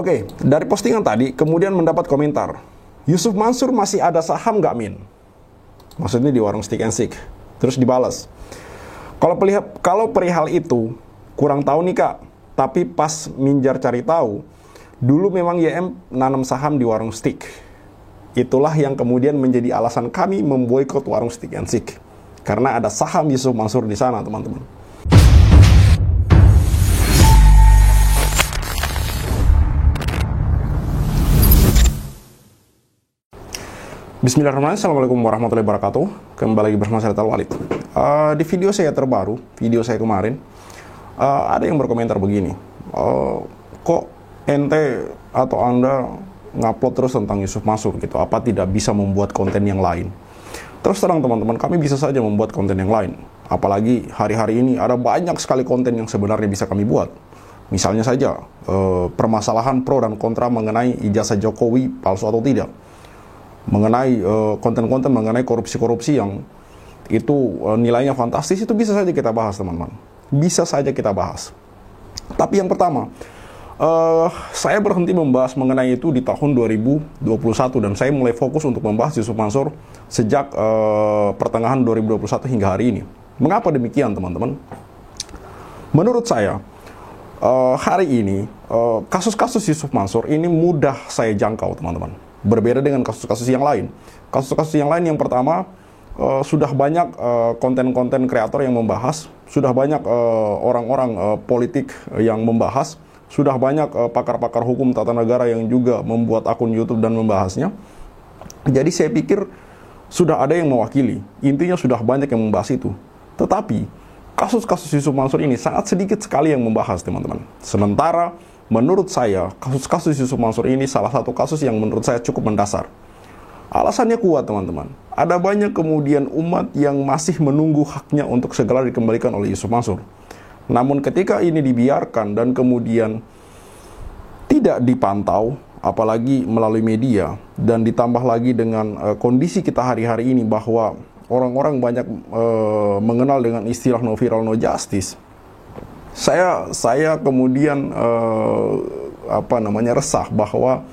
Oke, dari postingan tadi kemudian mendapat komentar, Yusuf Mansur masih ada saham nggak, Min? Maksudnya di warung Stick and Stick. Terus dibalas, kalau perihal itu kurang tahu nih Kak, tapi pas minjar cari tahu, dulu memang YM nanam saham di warung Stick. Itulah yang kemudian menjadi alasan kami memboikot warung Stick and Stick, karena ada saham Yusuf Mansur di sana, teman-teman. Bismillahirrahmanirrahim. Assalamualaikum warahmatullahi wabarakatuh. Kembali lagi bersama saya Walid. Di video saya terbaru, video saya kemarin, ada yang berkomentar begini, kok ente atau Anda ngupload terus tentang Yusuf Mansur gitu, apa tidak bisa membuat konten yang lain? Terus terang teman-teman, kami bisa saja membuat konten yang lain. Apalagi hari-hari ini ada banyak sekali konten yang sebenarnya bisa kami buat. Misalnya saja, permasalahan pro dan kontra mengenai ijazah Jokowi palsu atau tidak, mengenai konten-konten mengenai korupsi-korupsi yang itu nilainya fantastis, itu bisa saja kita bahas teman-teman. Bisa saja kita bahas. Tapi yang pertama, saya berhenti membahas mengenai itu di tahun 2021 dan saya mulai fokus untuk membahas Yusuf Mansur sejak pertengahan 2021 hingga hari ini. Mengapa demikian teman-teman? Menurut saya, hari ini kasus-kasus Yusuf Mansur ini mudah saya jangkau teman-teman. Berbeda dengan kasus-kasus yang lain. Kasus-kasus yang lain yang pertama, sudah banyak konten-konten kreator yang membahas, sudah banyak orang-orang politik yang membahas, sudah banyak pakar-pakar hukum tata negara yang juga membuat akun YouTube dan membahasnya. Jadi saya pikir sudah ada yang mewakili, intinya sudah banyak yang membahas itu. Tetapi kasus-kasus Yusuf Mansur ini sangat sedikit sekali yang membahas teman-teman. Sementara menurut saya, kasus-kasus Yusuf Mansur ini salah satu kasus yang menurut saya cukup mendasar. Alasannya kuat teman-teman. Ada banyak kemudian umat yang masih menunggu haknya untuk segera dikembalikan oleh Yusuf Mansur. Namun ketika ini dibiarkan dan kemudian tidak dipantau, apalagi melalui media, dan ditambah lagi dengan kondisi kita hari-hari ini bahwa orang-orang banyak mengenal dengan istilah no viral no justice, saya kemudian resah bahwa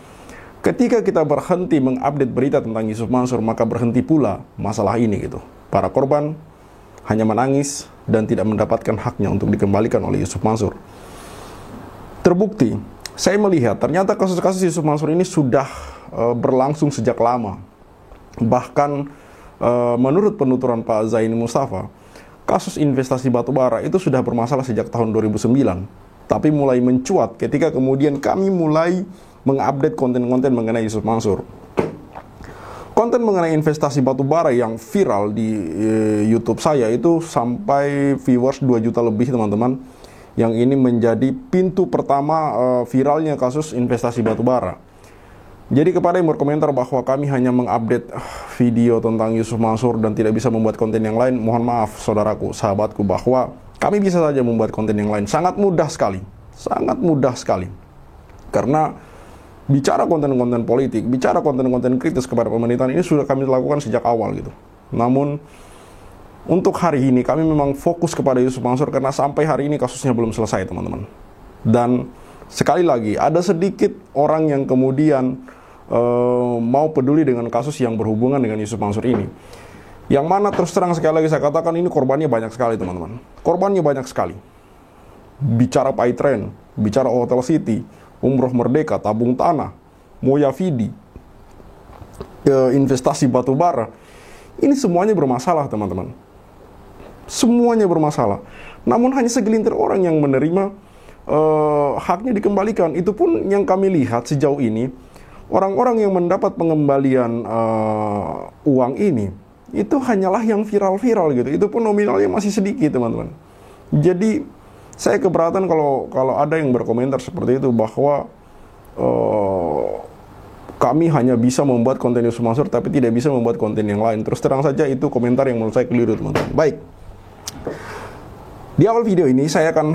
ketika kita berhenti mengupdate berita tentang Yusuf Mansur, maka berhenti pula masalah ini gitu. Para korban hanya menangis dan tidak mendapatkan haknya untuk dikembalikan oleh Yusuf Mansur. Terbukti, saya melihat ternyata kasus-kasus Yusuf Mansur ini sudah berlangsung sejak lama. Bahkan menurut penuturan Pak Zaini Mustafa, kasus investasi batubara itu sudah bermasalah sejak tahun 2009. Tapi mulai mencuat ketika kemudian kami mulai mengupdate konten-konten mengenai Yusuf Mansur. Konten mengenai investasi batubara yang viral di YouTube saya itu sampai viewers 2 juta lebih teman-teman. Yang ini menjadi pintu pertama viralnya kasus investasi batubara. Jadi kepada yang berkomentar bahwa kami hanya mengupdate video tentang Yusuf Mansur dan tidak bisa membuat konten yang lain, mohon maaf saudaraku, sahabatku, bahwa kami bisa saja membuat konten yang lain. Sangat mudah sekali. Sangat mudah sekali. Karena bicara konten-konten politik, bicara konten-konten kritis kepada pemerintahan ini sudah kami lakukan sejak awal gitu. Namun untuk hari ini kami memang fokus kepada Yusuf Mansur karena sampai hari ini kasusnya belum selesai teman-teman. Dan sekali lagi ada sedikit orang yang kemudian mau peduli dengan kasus yang berhubungan dengan Yusuf Mansur ini. Yang mana terus terang sekali lagi saya katakan ini korbannya banyak sekali teman-teman. Korbannya banyak sekali. Bicara Paytrend, bicara Hotel City, Umroh Merdeka, Tabung Tanah, Moya Vidi, investasi batubara. Ini semuanya bermasalah teman-teman. Semuanya bermasalah. Namun hanya segelintir orang yang menerima haknya dikembalikan. Itu pun yang kami lihat sejauh ini, orang-orang yang mendapat pengembalian uang ini, itu hanyalah yang viral-viral gitu. Itu pun nominalnya masih sedikit teman-teman. Jadi saya keberatan kalau ada yang berkomentar seperti itu bahwa kami hanya bisa membuat konten Yusuf Mansur tapi tidak bisa membuat konten yang lain. Terus terang saja itu komentar yang menurut saya keliru teman-teman. Baik. Di awal video ini saya akan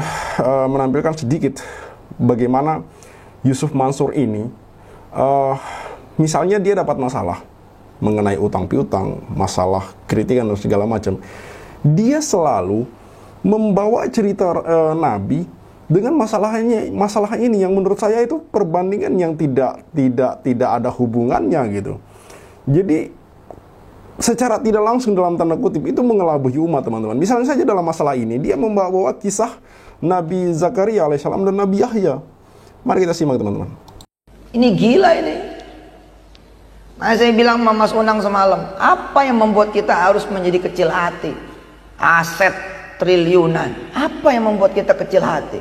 menampilkan sedikit bagaimana Yusuf Mansur ini, misalnya dia dapat masalah mengenai utang piutang, masalah kritikan dan segala macam. Dia selalu membawa cerita Nabi dengan masalah ini yang menurut saya itu perbandingan yang tidak ada hubungannya gitu. Jadi secara tidak langsung dalam tanda kutip itu mengelabui umat, teman-teman. Misalnya saja dalam masalah ini dia membawa kisah Nabi Zakaria alaihissalam dan Nabi Yahya. Mari kita simak, teman-teman. Ini gila ini. Nah, saya bilang sama Mas Unang semalam, apa yang membuat kita harus menjadi kecil hati? Aset triliunan, apa yang membuat kita kecil hati?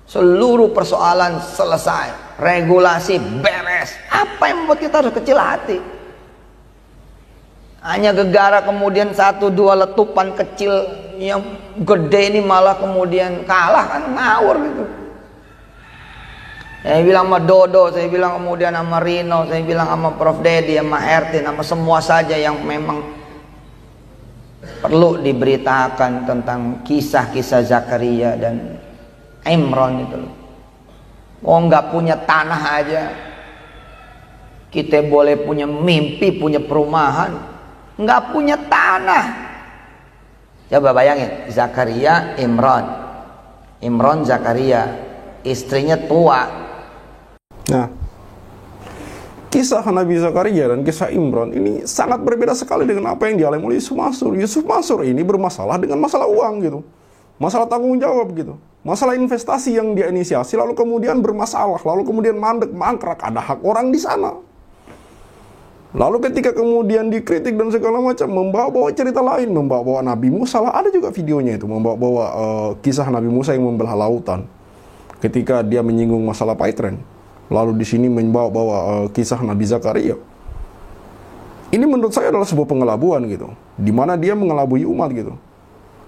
Seluruh persoalan selesai, regulasi beres, apa yang membuat kita harus kecil hati? Hanya gegara kemudian 1-2 letupan kecil yang gede ini malah kemudian kalah, kan ngawur gitu. Saya bilang sama Dodo, saya bilang kemudian sama Rino, saya bilang sama Prof Dedi, sama Ertin, sama semua saja yang memang perlu diberitakan tentang kisah-kisah Zakaria dan Imran itu. Oh, nggak punya tanah aja kita boleh punya mimpi, punya perumahan, nggak punya tanah. Coba bayangin, Zakaria, Imran, Zakaria, istrinya tua. Nah, kisah Nabi Zakaria dan kisah Imran ini sangat berbeda sekali dengan apa yang dialami oleh Yusuf Mansur. Yusuf Mansur ini bermasalah dengan masalah uang gitu, masalah tanggung jawab gitu, masalah investasi yang dia inisiasi lalu kemudian bermasalah, lalu kemudian mandek, mangkrak, ada hak orang di sana. Lalu ketika kemudian dikritik dan segala macam, membawa-bawa cerita lain, membawa-bawa Nabi Musa lah, ada juga videonya itu, membawa-bawa kisah Nabi Musa yang membelah lautan ketika dia menyinggung masalah Paitren. Lalu di sini membawa-bawa kisah Nabi Zakaria. Ini menurut saya adalah sebuah pengelabuan gitu, di mana dia mengelabui umat gitu.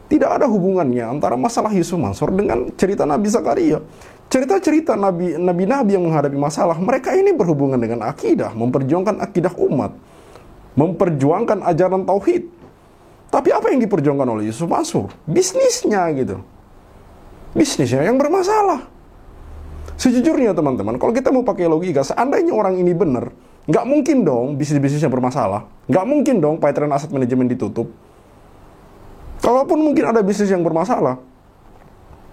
Tidak ada hubungannya antara masalah Yusuf Mansur dengan cerita Nabi Zakaria. Cerita-cerita nabi-nabi yang menghadapi masalah, mereka ini berhubungan dengan akidah, memperjuangkan akidah umat, memperjuangkan ajaran tauhid. Tapi apa yang diperjuangkan oleh Yusuf Mansur? Bisnisnya gitu. Bisnisnya yang bermasalah. Sejujurnya teman-teman, kalau kita mau pakai logika, seandainya orang ini benar, nggak mungkin dong bisnis-bisnisnya bermasalah. Nggak mungkin dong Paitren Asset Management ditutup. Kalaupun mungkin ada bisnis yang bermasalah,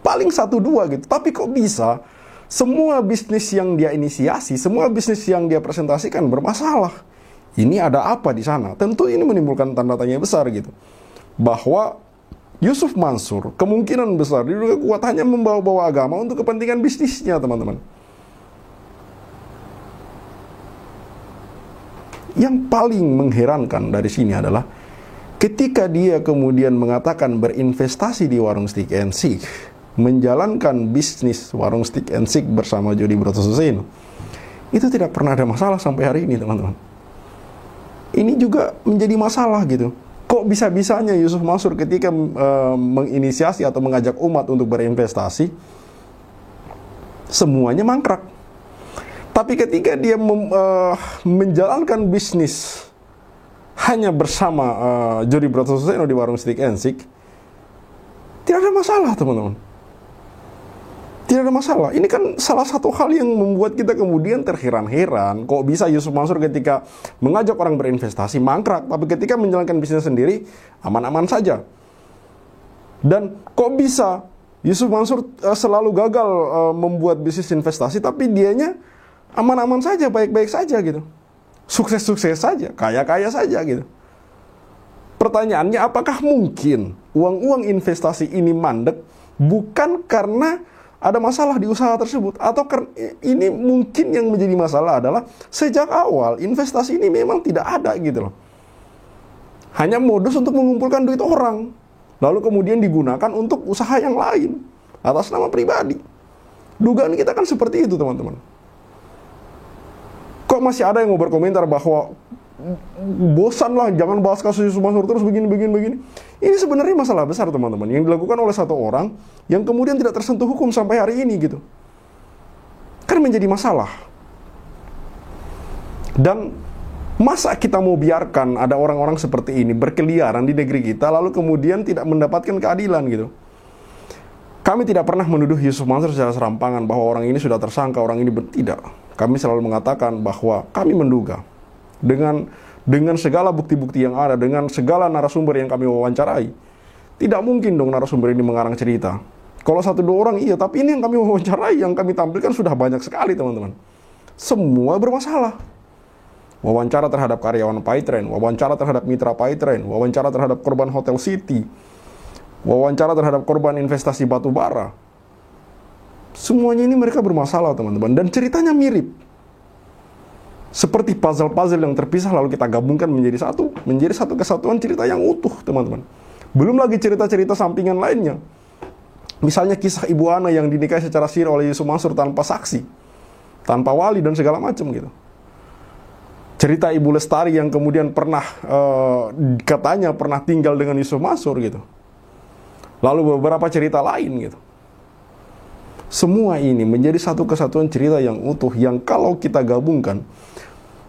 paling 1-2 gitu. Tapi kok bisa semua bisnis yang dia inisiasi, semua bisnis yang dia presentasikan bermasalah? Ini ada apa di sana? Tentu ini menimbulkan tanda tanya besar gitu. Bahwa Yusuf Mansur kemungkinan besar diduga kuat hanya membawa-bawa agama untuk kepentingan bisnisnya, teman-teman. Yang paling mengherankan dari sini adalah ketika dia kemudian mengatakan berinvestasi di warung Stick and Seek, menjalankan bisnis warung Stick and Seek bersama Jody Brotoseno, itu tidak pernah ada masalah sampai hari ini, teman-teman. Ini juga menjadi masalah gitu. Kok bisa-bisanya Yusuf Mansur ketika menginisiasi atau mengajak umat untuk berinvestasi, semuanya mangkrak. Tapi ketika dia menjalankan bisnis hanya bersama Jody Brotoseno di warung Stick and Seek, tidak ada masalah, teman-teman. Tidak ada masalah. Ini kan salah satu hal yang membuat kita kemudian terheran-heran. Kok bisa Yusuf Mansur ketika mengajak orang berinvestasi mangkrak, tapi ketika menjalankan bisnis sendiri aman-aman saja. Dan kok bisa Yusuf Mansur selalu gagal membuat bisnis investasi, tapi dianya aman-aman saja, baik-baik saja gitu. Sukses-sukses saja, kaya-kaya saja gitu. Pertanyaannya, apakah mungkin uang-uang investasi ini mandek bukan karena ada masalah di usaha tersebut, atau ini mungkin yang menjadi masalah adalah sejak awal investasi ini memang tidak ada gitu loh. Hanya modus untuk mengumpulkan duit orang, lalu kemudian digunakan untuk usaha yang lain atas nama pribadi. Dugaan kita kan seperti itu, teman-teman. Kok masih ada yang mau berkomentar bahwa bosan lah, jangan bahas kasus Yusuf Mansur terus begini. Ini sebenarnya masalah besar, teman-teman, yang dilakukan oleh satu orang yang kemudian tidak tersentuh hukum sampai hari ini gitu. Kan menjadi masalah. Dan masa kita mau biarkan ada orang-orang seperti ini berkeliaran di negeri kita lalu kemudian tidak mendapatkan keadilan gitu. Kami tidak pernah menuduh Yusuf Mansur secara serampangan bahwa orang ini sudah tersangka, orang ini tidak. Kami selalu mengatakan bahwa kami menduga dengan segala bukti-bukti yang ada, dengan segala narasumber yang kami wawancarai, tidak mungkin dong narasumber ini mengarang cerita Kalau 1-2 orang iya, tapi ini yang kami wawancarai, yang kami tampilkan sudah banyak sekali teman-teman. Semua bermasalah. Wawancara terhadap karyawan Paytrend, wawancara terhadap mitra Paytrend, wawancara terhadap korban Hotel City, wawancara terhadap korban investasi batu bara. Semuanya ini mereka bermasalah teman-teman, dan ceritanya mirip. Seperti puzzle-puzzle yang terpisah lalu kita gabungkan menjadi satu kesatuan cerita yang utuh teman-teman. Belum lagi cerita-cerita sampingan lainnya. Misalnya kisah Ibu Ana yang dinikahi secara siri oleh Yusuf Mansur tanpa saksi, tanpa wali dan segala macam gitu. Cerita Ibu Lestari yang kemudian pernah katanya pernah tinggal dengan Yusuf Mansur gitu. Lalu beberapa cerita lain gitu. Semua ini menjadi satu kesatuan cerita yang utuh, yang kalau kita gabungkan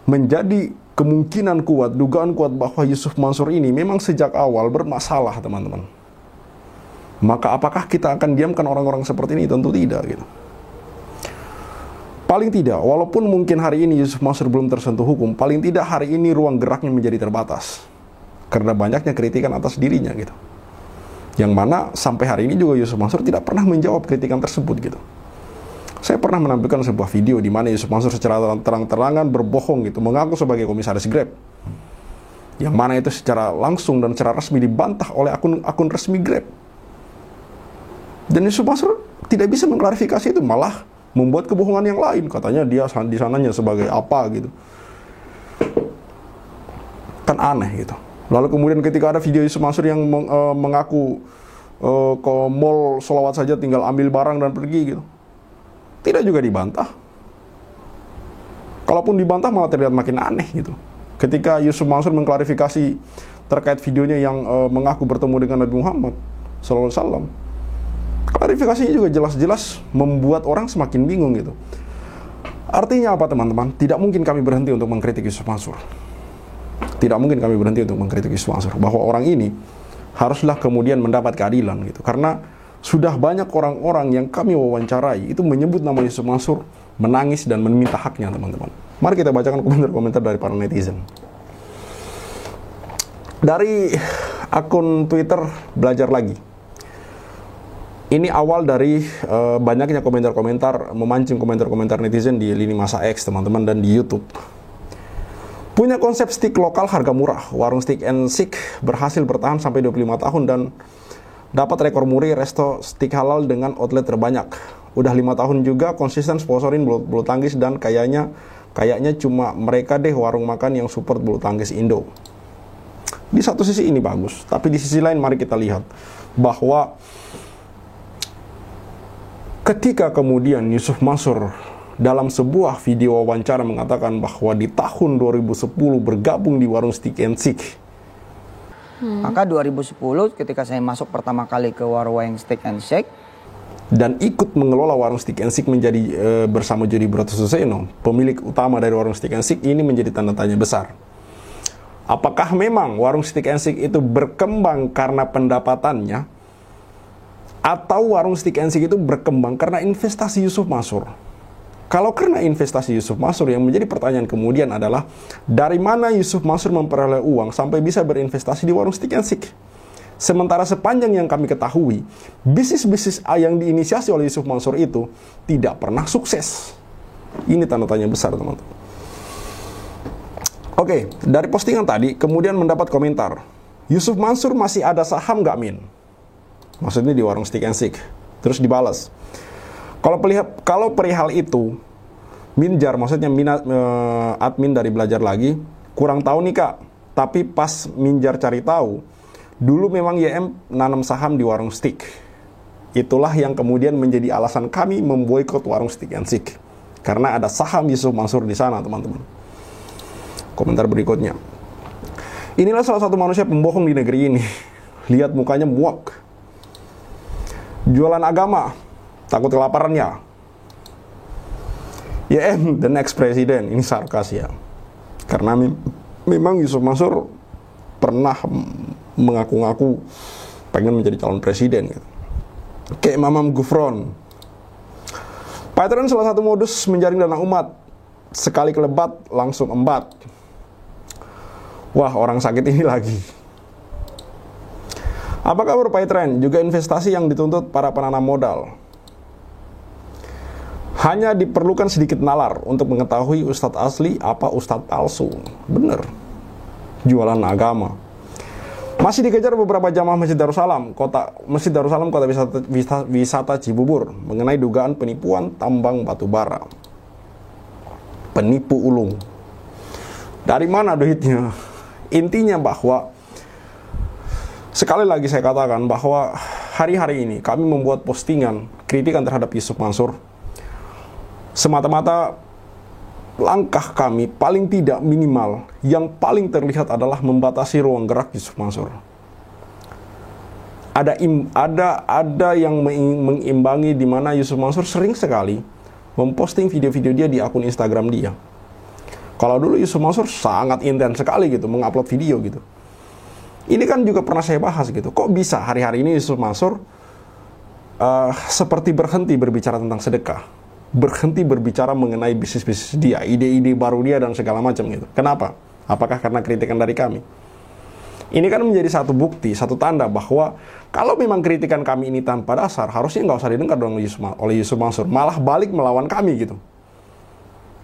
menjadi kemungkinan kuat, dugaan kuat bahwa Yusuf Mansur ini memang sejak awal bermasalah teman-teman. Maka apakah kita akan diamkan orang-orang seperti ini? Tentu tidak gitu. Paling tidak, walaupun mungkin hari ini Yusuf Mansur belum tersentuh hukum, paling tidak hari ini ruang geraknya menjadi terbatas. Karena banyaknya kritikan atas dirinya gitu. Yang mana sampai hari ini juga Yusuf Mansur tidak pernah menjawab kritikan tersebut gitu. Saya pernah menampilkan sebuah video di mana Yusuf Mansur secara terang-terangan berbohong gitu, mengaku sebagai komisaris Grab. Yang mana itu secara langsung dan secara resmi dibantah oleh akun resmi Grab. Dan Yusuf Mansur tidak bisa mengklarifikasi itu, malah membuat kebohongan yang lain. Katanya dia di sananya sebagai apa gitu. Kan aneh gitu. Lalu kemudian ketika ada video Yusuf Mansur yang mengaku ke mall sholawat saja tinggal ambil barang dan pergi gitu, tidak juga dibantah. Kalaupun dibantah malah terlihat makin aneh gitu. Ketika Yusuf Mansur mengklarifikasi terkait videonya yang mengaku bertemu dengan Nabi Muhammad SAW, klarifikasinya juga jelas-jelas membuat orang semakin bingung gitu. Artinya apa teman-teman? Tidak mungkin kami berhenti untuk mengkritik Yusuf Mansur. Tidak mungkin kami berhenti untuk mengkritik Yusuf Mansur. Bahwa orang ini haruslah kemudian mendapat keadilan gitu. Karena sudah banyak orang-orang yang kami wawancarai itu menyebut nama Yusuf Mansur, menangis dan meminta haknya teman-teman. Mari kita bacakan komentar-komentar dari para netizen. Dari akun Twitter Belajar Lagi. Ini awal dari banyaknya komentar-komentar, memancing komentar-komentar netizen di lini masa X teman-teman dan di YouTube. Punya konsep stick lokal harga murah, warung stick and shake berhasil bertahan sampai 25 tahun dan dapat rekor muri resto stick halal dengan outlet terbanyak. Udah 5 tahun juga konsisten sponsorin bulu tangkis dan kayaknya cuma mereka deh warung makan yang support bulu tangkis Indo. Di satu sisi ini bagus, tapi di sisi lain mari kita lihat bahwa ketika kemudian Yusuf Mansur dalam sebuah video wawancara mengatakan bahwa di tahun 2010 bergabung di warung stick and shake. Maka 2010 ketika saya masuk pertama kali ke warung stick and shake dan ikut mengelola warung stick and shake menjadi bersama Jody Brotosuseno, pemilik utama dari warung stick and shake, ini menjadi tanda tanya besar. Apakah memang warung stick and shake itu berkembang karena pendapatannya, atau warung stick and shake itu berkembang karena investasi Yusuf Mansur? Kalau karena investasi Yusuf Mansur, yang menjadi pertanyaan kemudian adalah dari mana Yusuf Mansur memperoleh uang sampai bisa berinvestasi di warung stick and shake? Sementara sepanjang yang kami ketahui, bisnis-bisnis yang diinisiasi oleh Yusuf Mansur itu tidak pernah sukses. Ini tanda tanya besar teman-teman. Oke, dari postingan tadi kemudian mendapat komentar, Yusuf Mansur masih ada saham nggak Min? Maksudnya di warung stick and shake. Terus dibalas, kalau perihal itu, Minjar, maksudnya admin dari Belajar Lagi, kurang tahu nih kak. Tapi pas Minjar cari tahu, dulu memang YM nanam saham di warung stick. Itulah yang kemudian menjadi alasan kami memboikot warung stick and shake. Karena ada saham Yusuf Mansur di sana teman-teman. Komentar berikutnya, inilah salah satu manusia pembohong di negeri ini. Lihat mukanya muak. Jualan agama, takut kelaparannya. YM the next president. Ini sarkas ya. Karena memang Yusuf Mansur pernah mengaku-ngaku pengen menjadi calon presiden gitu. Kayak Mamam Gufron. Paytrend salah satu modus menjaring dana umat. Sekali kelebat langsung embat. Wah, orang sakit ini lagi. Apa kabar Pak Tren? Juga investasi yang dituntut para penanam modal. Hanya diperlukan sedikit nalar untuk mengetahui ustadz asli apa ustadz palsu. Bener. Jualan agama. Masih dikejar beberapa jamaah Masjid Darussalam kota wisata Cibubur mengenai dugaan penipuan tambang batu bara. Penipu ulung. Dari mana duitnya? Intinya bahwa sekali lagi saya katakan bahwa hari-hari ini kami membuat postingan kritikan terhadap Yusuf Mansur semata-mata langkah kami paling tidak minimal yang paling terlihat adalah membatasi ruang gerak Yusuf Mansur. Ada yang mengimbangi di mana Yusuf Mansur sering sekali memposting video-video dia di akun Instagram dia. Kalau dulu Yusuf Mansur sangat intens sekali gitu mengupload video gitu. Ini kan juga pernah saya bahas gitu. Kok bisa hari-hari ini Yusuf Mansur seperti berhenti berbicara tentang sedekah, berhenti berbicara mengenai bisnis-bisnis dia, ide-ide baru dia dan segala macam gitu. Kenapa? Apakah karena kritikan dari kami? Ini kan menjadi satu bukti, satu tanda bahwa kalau memang kritikan kami ini tanpa dasar, harusnya nggak usah didengar dong oleh Yusuf Mansur. Malah balik melawan kami gitu.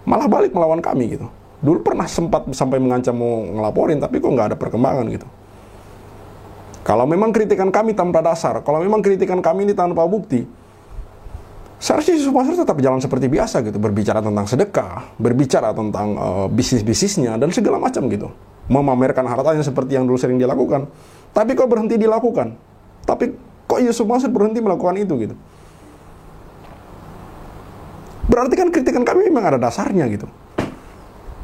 Malah balik melawan kami gitu. Dulu pernah sempat sampai mengancam mau ngelaporin, tapi kok nggak ada perkembangan gitu. Kalau memang kritikan kami tanpa dasar, kalau memang kritikan kami ini tanpa bukti, seharusnya Yusuf Mansur tetap jalan seperti biasa gitu, berbicara tentang sedekah, berbicara tentang bisnis-bisnisnya dan segala macam gitu, memamerkan hartanya seperti yang dulu sering dilakukan. Tapi kok berhenti dilakukan? Tapi kok Yusuf Mansur berhenti melakukan itu gitu? Berarti kan kritikan kami memang ada dasarnya gitu.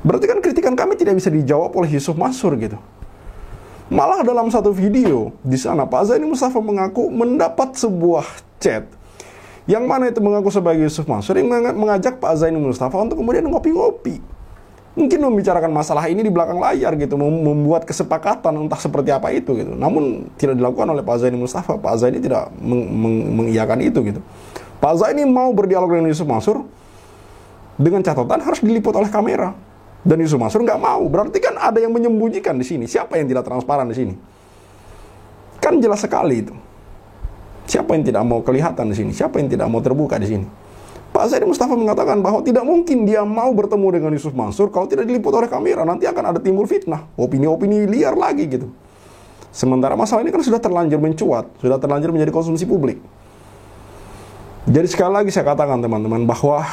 Berarti kan kritikan kami tidak bisa dijawab oleh Yusuf Mansur gitu. Malah dalam satu video di sana Pak Zaini Mustafa mengaku mendapat sebuah chat yang mana itu mengaku sebagai Yusuf Mansur yang mengajak Pak Zaini Mustafa untuk kemudian ngopi-ngopi. Mungkin membicarakan masalah ini di belakang layar gitu, membuat kesepakatan entah seperti apa itu gitu. Namun tidak dilakukan oleh Pak Zaini Mustafa. Pak Zaini tidak mengiyakan itu gitu. Pak Zaini mau berdialog dengan Yusuf Mansur dengan catatan harus diliput oleh kamera. Dan Yusuf Mansur nggak mau. Berarti kan ada yang menyembunyikan di sini. Siapa yang tidak transparan di sini? Kan jelas sekali itu. Siapa yang tidak mau kelihatan di sini? Siapa yang tidak mau terbuka di sini? Pak Zaini Mustafa mengatakan bahwa tidak mungkin dia mau bertemu dengan Yusuf Mansur kalau tidak diliput oleh kamera. Nanti akan ada timbul fitnah, opini-opini liar lagi gitu. Sementara masalah ini kan sudah terlanjur mencuat, sudah terlanjur menjadi konsumsi publik. Jadi sekali lagi saya katakan teman-teman bahwa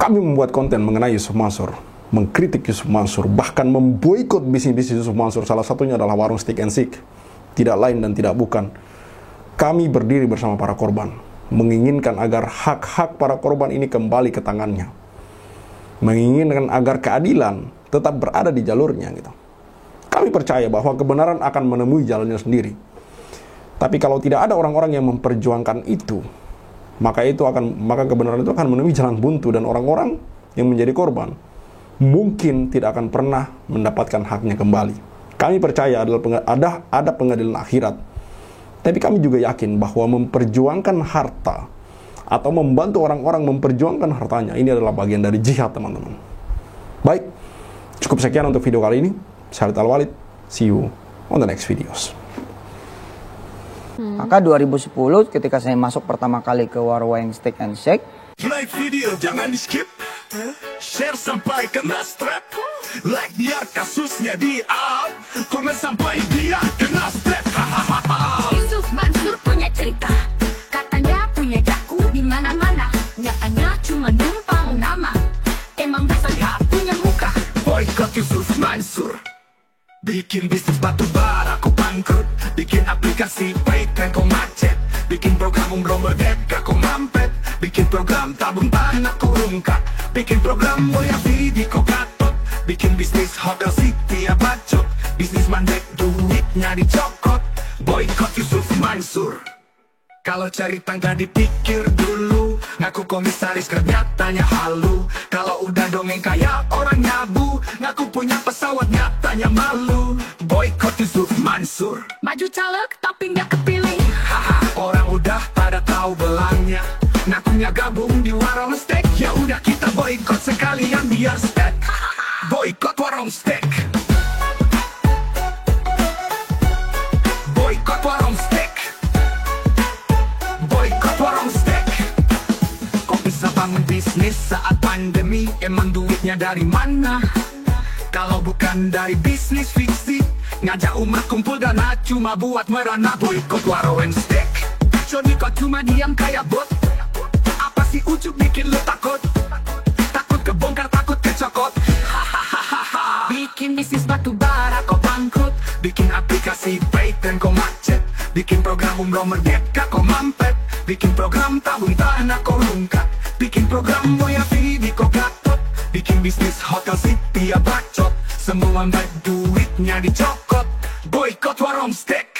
kami membuat konten mengenai Yusuf Mansur, mengkritik Yusuf Mansur, bahkan memboikot bisnis-bisnis Yusuf Mansur. Salah satunya adalah warung Stick and Seek. Tidak lain dan tidak bukan. Kami berdiri bersama para korban, menginginkan agar hak-hak para korban ini kembali ke tangannya. Menginginkan agar keadilan tetap berada di jalurnya gitu. Kami percaya bahwa kebenaran akan menemui jalannya sendiri. Tapi kalau tidak ada orang-orang yang memperjuangkan itu, maka kebenaran itu akan menemui jalan buntu dan orang-orang yang menjadi korban mungkin tidak akan pernah mendapatkan haknya kembali. Kami percaya ada pengadilan akhirat. Tapi kami juga yakin bahwa memperjuangkan harta atau membantu orang-orang memperjuangkan hartanya ini adalah bagian dari jihad, teman-teman. Baik, cukup sekian untuk video kali ini. Saya Khalid Al-Walid. See you on the next videos. Maka 2010 ketika saya masuk pertama kali ke warung Stick and Shake, like video jangan di skip, share sampai kena strap, like biar kasusnya di up, komen sampai dia kena strap. Yusuf Mansur punya cerita, katanya punya jaku di mana-mana, nyatanya cuma numpang nama, emang bisa nggak punya muka. Boykot Yusuf Mansur, bikin bisnis batu bara kau bangkrut, bikin aplikasi Paytren kau macet, bikin program umroh merdeka kau mampet, bikin program tabung tanah kau rungkat, bikin program Mulyadi kau gatot, bikin bisnis hotel city ya bacot, bisnis mandek duitnya dicokot. Boykot Yusuf Mansur. Kalau cari tangga dipikir dulu, ngaku komisaris nyatanya halu. Kalau udah dongeng kayak orang nyabu, ngaku punya pesawat nyatanya malu. Boykot Yusuf Mansur. Maju caleg tapi nggak kepilih. Haha, orang udah pada tahu belangnya, ngakunya gabung di warung steak. Ya udah kita boykot sekalian biar steak. Boykot warung steak. bisnis saat pandemi, emang duitnya dari mana? Kalau bukan dari bisnis fiksi, ngajak umat kumpul dana cuma buat merana. Boykot warung and steak, Joni kok cuma diam kayak bot. Apa sih ujuk bikin lu takut? Takut kebongkar, takut kecokot. Bikin bisnis batu bara kok bangkrut, bikin aplikasi baik dan kok macet, bikin program umroh merdeka kok mampet, bikin program tabung tanah kok rungkat, bikin program Moya Vidi kok gatot, bikin bisnis hotel city ya bacot, semua baik duitnya dicokot. Boykot warung steak.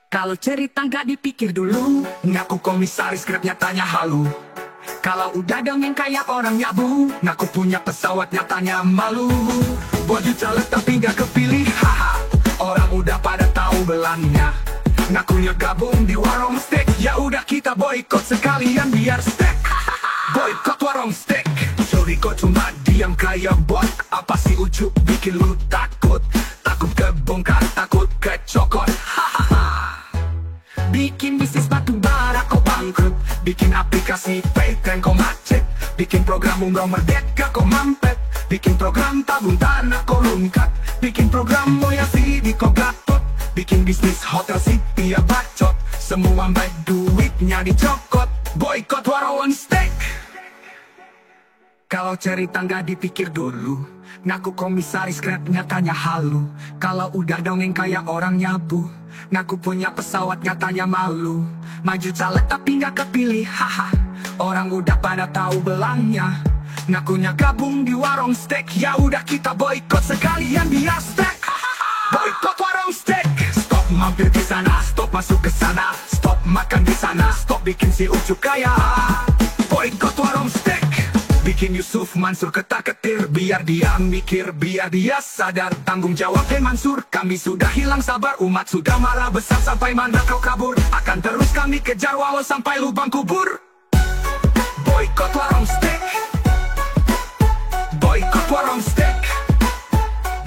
Kalau cerita nggak dipikir dulu, ngaku komisaris Grabnya tanya halu. Kalau udah dongeng kayak orang nyabu, ngaku punya pesawat nyatanya malu. Baju caleg tapi nggak kepilih, haha. Orang udah pada tahu belangnya, ngakunya gabung di warung steak. Ya udah kita boykot sekalian biar steak. Boykot warung steak. Sorry kok cuma diam kayak bot. Apa sih ujuk bikin lu takut? Takut kebongkar, takut kecokot. Bikin bisnis batu bara kok bangkrut, bikin aplikasi fake kok macet, bikin program umroh merdeka kok mampet, bikin program tabung tanah kok rungkat, bikin program Moya Vidi kok gatot, bikin bisnis hotel city ya bacot, semua baik duitnya dicokot. Boykot warung steak. Kalau cerita nggak dipikir dulu, ngaku komisaris Grabnya tanya halu. Kalau udah dongeng kayak orang nyabu, ngaku punya pesawat nyatanya malu. Maju caleg tapi nggak kepilih, haha. Orang udah pada tahu belangnya, ngakunya gabung di warung steak. Ya udah kita boykot sekalian biar steak. Boykot warung steak. Stop mampir di sana, stop masuk ke sana, stop makan di sana, stop bikin si ujuk kaya. Boykot warung steak. Bikin Yusuf Mansur ketar-ketir, biar dia mikir, biar dia sadar tanggung jawab. Mansur, kami sudah hilang sabar, umat sudah marah besar. Sampai mana kau kabur, akan terus kami kejar walau sampai lubang kubur. Boykot warung steak. Boykot warung steak.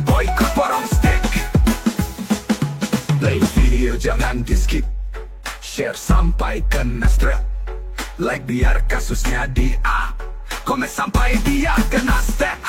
Boykot warung steak. Play video jangan di skip, share sampai kena strap, like biar kasusnya di up, komen sampai dia kena step.